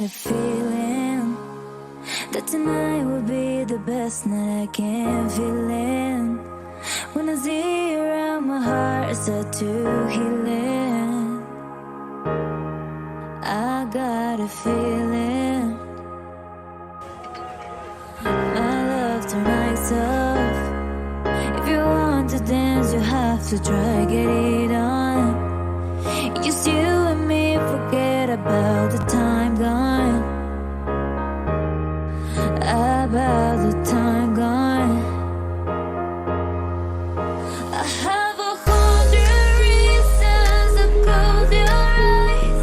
got a feeling that tonight will be the best night I can feel in. When I see you around, my heart start to healing. I got a feeling my love tonight's off. If you want to dance, you have to try get it on. Just you and me, forget about the time gone. About the time gone. I have 100 reasons to close your eyes.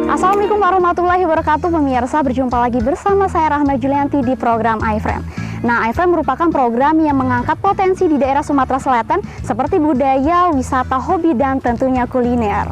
Assalamualaikum warahmatullahi wabarakatuh pemirsa, berjumpa lagi bersama saya Rahma Julianti di program iFrame. Nah, iFrame merupakan program yang mengangkat potensi di daerah Sumatera Selatan seperti budaya, wisata, hobi, dan tentunya kuliner.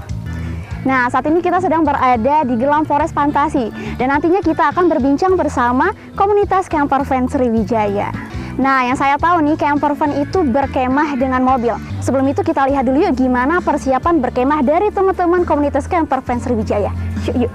Nah, saat ini kita sedang berada di Gelam Forest Fantasi dan nantinya kita akan berbincang bersama komunitas campervan Sriwijaya. Nah, yang saya tahu nih, campervan itu berkemah dengan mobil. Sebelum itu kita lihat dulu yuk gimana persiapan berkemah dari teman-teman komunitas campervan Sriwijaya. Yuk.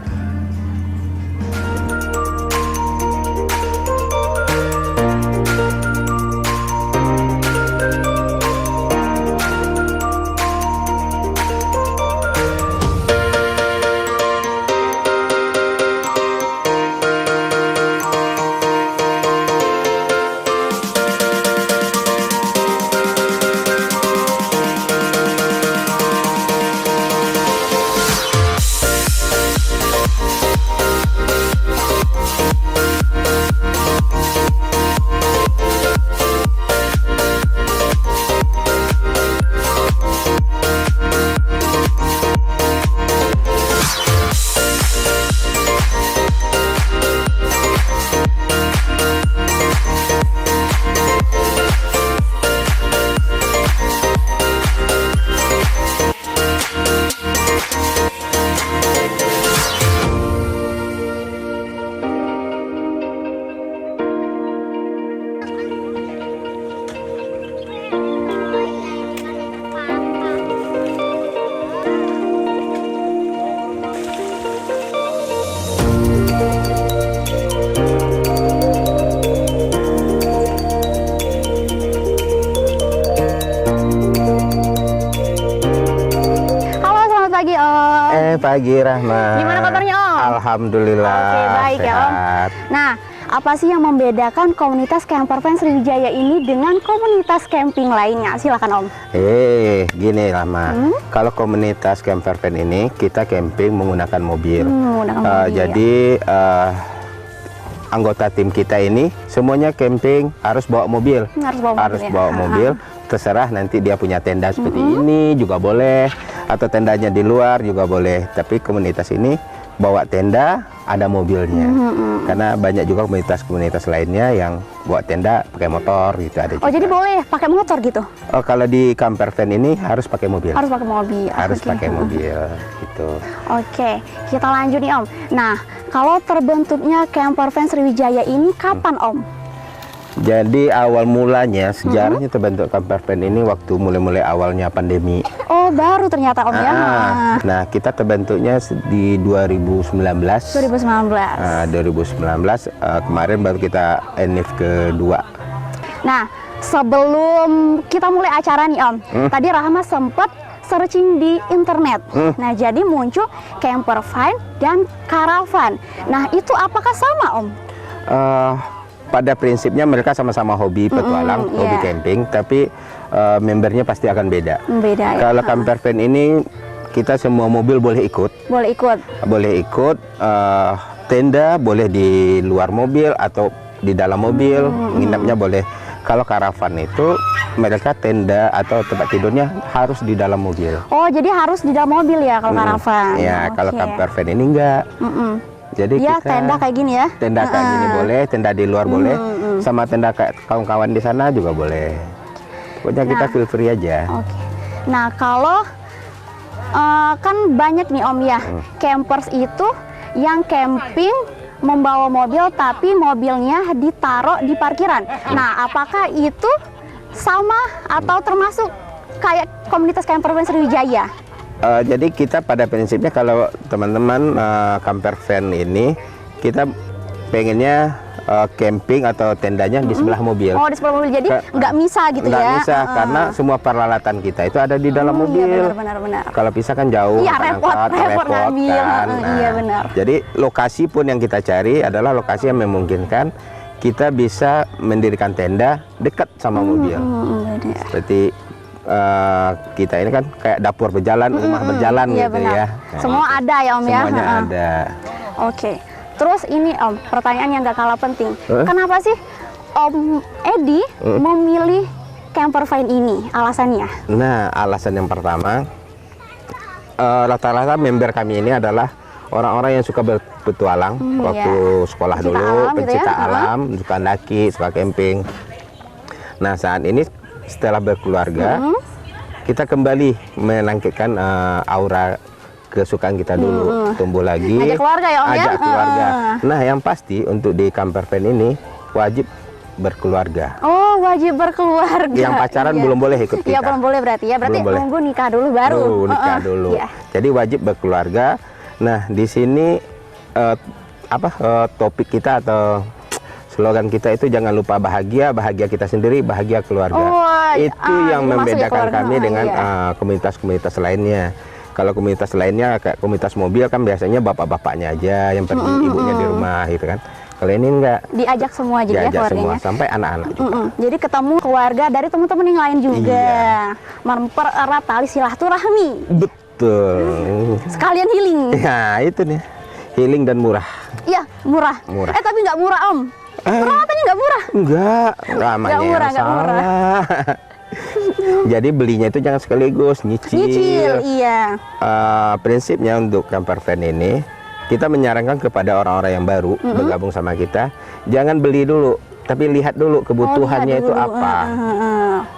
Pagi Rahma. Gimana kabarnya Om? Alhamdulillah. Oke, baik ya Om. Nah, apa sih yang membedakan komunitas campervan Sriwijaya ini dengan komunitas camping lainnya? Silakan Om. Gini Rahma. Kalau komunitas campervan ini kita camping menggunakan mobil. Jadi anggota tim kita ini semuanya camping harus bawa mobil. Harus bawa mobil. Terserah nanti dia punya tenda seperti ini juga boleh, atau tendanya di luar juga boleh. Tapi komunitas ini bawa tenda, ada mobilnya. Karena banyak juga komunitas lainnya yang bawa tenda pakai motor gitu ada. Oh, jadi boleh pakai motor gitu? Oh, kalau di campervan ini harus pakai mobil. Harus pakai mobil. Harus pakai mobil gitu. Oke, kita lanjut nih Om. Nah, kalau terbentuknya campervan Sriwijaya ini kapan Om? Jadi awal mulanya sejarahnya terbentuk campervan ini waktu mulai awalnya pandemi. Oh, baru ternyata Om ya. Nah, kita terbentuknya di 2019. 2019 kemarin baru kita NIF kedua. Nah, sebelum kita mulai acara nih Om, tadi Rahma sempat searching di internet. Nah, jadi muncul campervan dan caravan. Nah, itu apakah sama Om? Pada prinsipnya mereka sama-sama hobi petualang, hobi camping, tapi membernya pasti akan beda. Kalau campervan ini kita semua mobil boleh ikut. Boleh ikut. Tenda boleh di luar mobil atau di dalam mobil, nginapnya boleh. Kalau caravan itu mereka tenda atau tempat tidurnya harus di dalam mobil. Oh, jadi harus di dalam mobil ya kalau caravan? Ya, kalau campervan ini enggak. Jadi ya, kita tenda kayak gini ya? Tenda kayak gini boleh, tenda di luar boleh, sama tenda kayak kawan-kawan di sana juga boleh. Pokoknya kita feel free aja. Nah, kalau kan banyak nih Om ya, campers itu yang camping membawa mobil tapi mobilnya ditaruh di parkiran. Nah, apakah itu sama atau termasuk kayak komunitas campervan Sriwijaya? Jadi kita pada prinsipnya kalau teman-teman camper van ini kita pengennya camping atau tendanya di sebelah mobil. Oh, di sebelah mobil. Jadi nggak misah gitu nggak ya? Nggak bisa, karena semua peralatan kita itu ada di dalam mobil. Iya, benar. Kalau pisah kan jauh. Iya, repot ngambil. Kan. Iya, benar. Jadi lokasi pun yang kita cari adalah lokasi yang memungkinkan kita bisa mendirikan tenda dekat sama mobil. Seperti kita ini kan kayak dapur berjalan, rumah berjalan iya, gitu benar. ya. Semua ada ya Om ya? Semuanya ada. Oke. Terus ini Om, pertanyaan yang gak kalah penting. Kenapa sih Om Edi memilih camper van ini? Alasannya? Nah, alasan yang pertama, rata-rata member kami ini adalah orang-orang yang suka berpetualang waktu sekolah pencinta dulu, alam pencinta gitu ya? alam, suka daki, suka camping. Nah, saat ini setelah berkeluarga, kita kembali menangkitkan aura kesukaan kita dulu, tumbuh lagi. Ajak keluarga ya Om ya? Ajak keluarga. Nah, yang pasti untuk di camper van ini wajib berkeluarga. Oh, wajib berkeluarga. Yang pacaran belum boleh ikut kita. Iya, belum boleh berarti ya. Berarti nunggu nikah dulu baru. Nikah dulu. Yeah. Jadi wajib berkeluarga. Nah, di sini topik kita atau slogan kita itu jangan lupa bahagia, bahagia kita sendiri, bahagia keluarga. Itu yang membedakan kami dengan komunitas-komunitas lainnya. Kalau komunitas lainnya kayak komunitas mobil kan biasanya bapak-bapaknya aja yang pergi, ibunya di rumah gitu kan. Kalau ini enggak. Diajak semua aja ya keluarganya. Semua, sampai anak-anak juga. Jadi ketemu keluarga dari teman-teman yang lain juga. Mempererat tali silaturahmi. Betul. Sekalian healing. Ya, itu nih. Healing dan murah. Iya, murah. Tapi nggak murah Om. Perawatannya nggak murah. Enggak murah. Jadi belinya itu jangan sekaligus, nyicil. Iya. Prinsipnya untuk camper van ini kita menyarankan kepada orang-orang yang baru bergabung sama kita, jangan beli dulu, tapi lihat dulu kebutuhannya itu apa.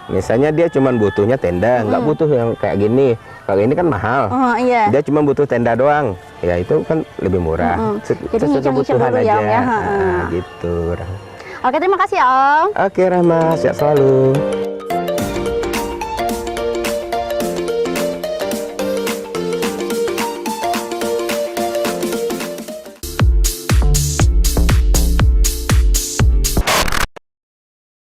Misalnya dia cuma butuhnya tenda, nggak butuh yang kayak gini. Kalau ini kan mahal. Dia cuma butuh tenda doang. Ya itu kan lebih murah. Jadi nyicil dulu aja. Ya. Gitu. Oke, terima kasih ya Om. Oke Rahma, sehat selalu.